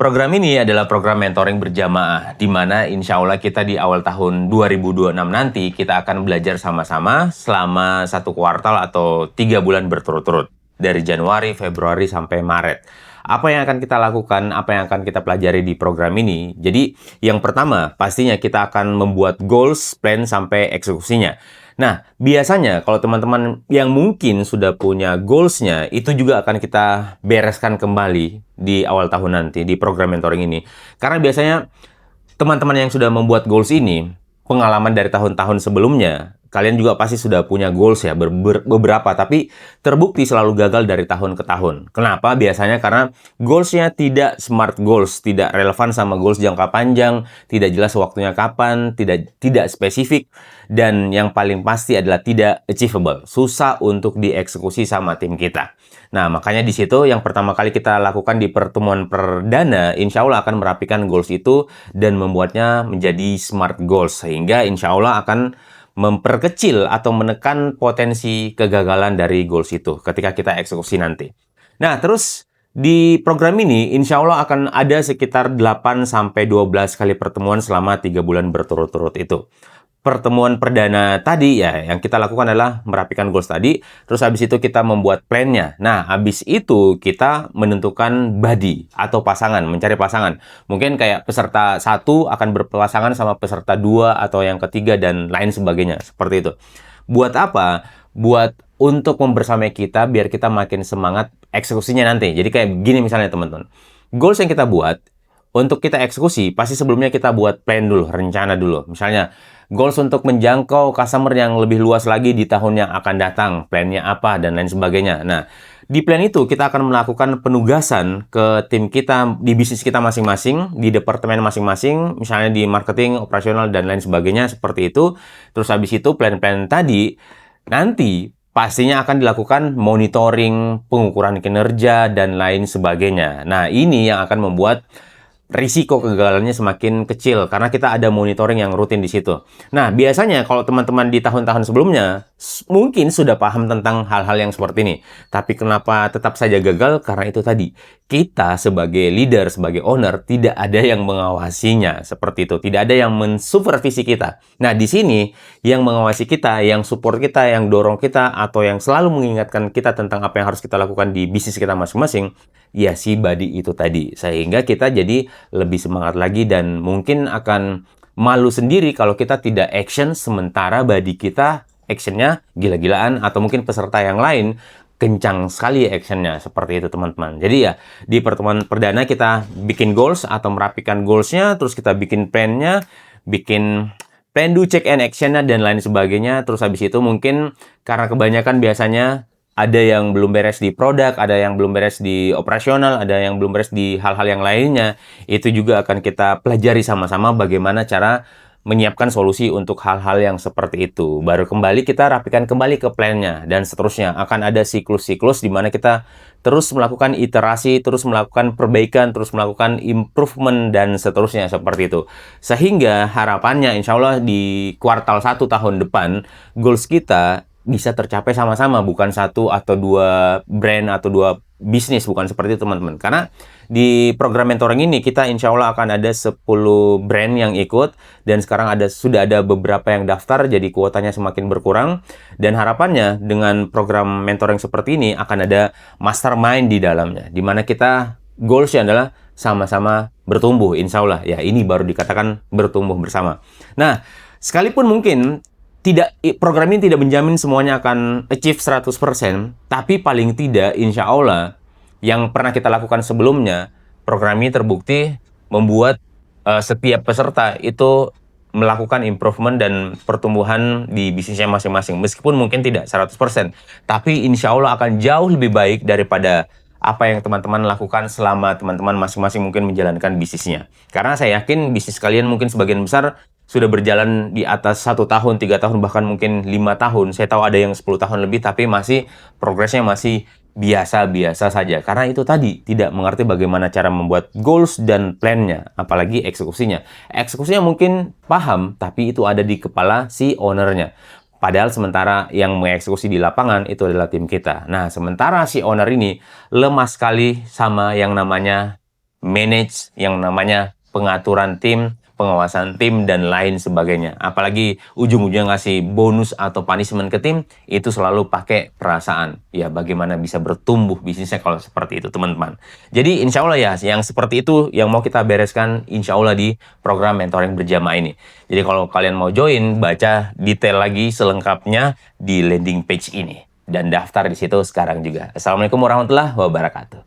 Program ini adalah program mentoring berjamaah, di mana insya Allah kita di awal tahun 2026 nanti kita akan belajar sama-sama selama 1 kuartal atau 3 bulan berturut-turut. Dari Januari, Februari, sampai Maret. Apa yang akan kita lakukan, apa yang akan kita pelajari di program ini? Jadi, yang pertama, pastinya kita akan membuat goals, plan, sampai eksekusinya. Nah, biasanya kalau teman-teman yang mungkin sudah punya goals-nya, itu juga akan kita bereskan kembali di awal tahun nanti, di program mentoring ini. Karena biasanya teman-teman yang sudah membuat goals ini, pengalaman dari tahun-tahun sebelumnya, kalian juga pasti sudah punya goals ya, beberapa, tapi terbukti selalu gagal dari tahun ke tahun. Kenapa? Biasanya karena goals-nya tidak smart goals, tidak relevan sama goals jangka panjang, tidak jelas waktunya kapan, tidak spesifik, dan yang paling pasti adalah tidak achievable, susah untuk dieksekusi sama tim kita. Nah, makanya di situ yang pertama kali kita lakukan di pertemuan perdana, insya Allah akan merapikan goals itu dan membuatnya menjadi smart goals, sehingga insya Allah akan memperkecil atau menekan potensi kegagalan dari goals itu ketika kita eksekusi nanti. Nah, terus di program ini insya Allah akan ada sekitar 8-12 kali pertemuan selama 3 bulan berturut-turut itu. Pertemuan perdana tadi ya yang kita lakukan adalah merapikan goals tadi, terus habis itu kita membuat plan-nya. Nah, habis itu kita menentukan body atau pasangan, mencari pasangan. Mungkin kayak peserta 1 akan berpasangan sama peserta 2 atau yang ketiga dan lain sebagainya, seperti itu. Buat apa? Buat untuk membersamai kita biar kita makin semangat eksekusinya nanti. Jadi kayak gini misalnya teman-teman. Goals yang kita buat untuk kita eksekusi, pasti sebelumnya kita buat plan dulu, rencana dulu. Misalnya, goals untuk menjangkau customer yang lebih luas lagi di tahun yang akan datang, plannya apa, dan lain sebagainya. Nah, di plan itu kita akan melakukan penugasan ke tim kita, di bisnis kita masing-masing, di departemen masing-masing, misalnya di marketing, operasional, dan lain sebagainya, seperti itu. Terus habis itu, plan-plan tadi, nanti pastinya akan dilakukan monitoring, pengukuran kinerja, dan lain sebagainya. Nah, ini yang akan membuat risiko kegagalannya semakin kecil karena kita ada monitoring yang rutin di situ. Nah, biasanya kalau teman-teman di tahun-tahun sebelumnya mungkin sudah paham tentang hal-hal yang seperti ini. Tapi kenapa tetap saja gagal? Karena itu tadi, kita sebagai leader, sebagai owner, tidak ada yang mengawasinya seperti itu. Tidak ada yang mensupervisi kita. Nah, di sini yang mengawasi kita, yang support kita, yang dorong kita, atau yang selalu mengingatkan kita tentang apa yang harus kita lakukan di bisnis kita masing-masing, ya si body itu tadi. Sehingga kita jadi lebih semangat lagi dan mungkin akan malu sendiri kalau kita tidak action sementara body kita actionnya gila-gilaan atau mungkin peserta yang lain kencang sekali actionnya seperti itu teman-teman. Jadi ya di pertemuan perdana kita bikin goals atau merapikan goalsnya, terus kita bikin plan-nya, bikin plan do check and actionnya dan lain sebagainya. Terus habis itu mungkin karena kebanyakan biasanya ada yang belum beres di produk, ada yang belum beres di operasional, ada yang belum beres di hal-hal yang lainnya. Itu juga akan kita pelajari sama-sama bagaimana cara menyiapkan solusi untuk hal-hal yang seperti itu. Baru kembali kita rapikan kembali ke plan-nya dan seterusnya. Akan ada siklus-siklus di mana kita terus melakukan iterasi, terus melakukan perbaikan, terus melakukan improvement dan seterusnya seperti itu. Sehingga harapannya insya Allah di kuartal 1 tahun depan goals kita bisa tercapai sama-sama, bukan 1 atau 2 brand atau 2 bisnis, bukan seperti itu teman-teman. Karena di program mentoring ini kita insya Allah akan ada 10 brand yang ikut dan sekarang sudah ada beberapa yang daftar, jadi kuotanya semakin berkurang dan harapannya dengan program mentoring seperti ini akan ada mastermind di dalamnya, di mana kita goalsnya adalah sama-sama bertumbuh insya Allah. Ya ini baru dikatakan bertumbuh bersama. Nah, sekalipun mungkin program ini tidak menjamin semuanya akan achieve 100%, tapi paling tidak insya Allah yang pernah kita lakukan sebelumnya, program ini terbukti membuat setiap peserta itu melakukan improvement dan pertumbuhan di bisnisnya masing-masing. Meskipun mungkin tidak 100%, tapi insya Allah akan jauh lebih baik daripada apa yang teman-teman lakukan selama teman-teman masing-masing mungkin menjalankan bisnisnya. Karena saya yakin bisnis kalian mungkin sebagian besar sudah berjalan di atas 1 tahun, 3 tahun, bahkan mungkin 5 tahun. Saya tahu ada yang 10 tahun lebih, tapi progresnya masih biasa-biasa saja. Karena itu tadi, tidak mengerti bagaimana cara membuat goals dan plan-nya, apalagi eksekusinya. Eksekusinya mungkin paham, tapi itu ada di kepala si owner-nya. Padahal sementara yang mengeksekusi di lapangan itu adalah tim kita. Nah, sementara si owner ini lemah sekali sama yang namanya manage yang namanya pengaturan tim, pengawasan tim, dan lain sebagainya. Apalagi ujung-ujungnya ngasih bonus atau punishment ke tim, itu selalu pakai perasaan. Ya, bagaimana bisa bertumbuh bisnisnya kalau seperti itu, teman-teman. Jadi, insya Allah ya, yang seperti itu yang mau kita bereskan, insya Allah di program mentoring berjamaah ini. Jadi, kalau kalian mau join, baca detail lagi selengkapnya di landing page ini. Dan daftar di situ sekarang juga. Assalamualaikum warahmatullahi wabarakatuh.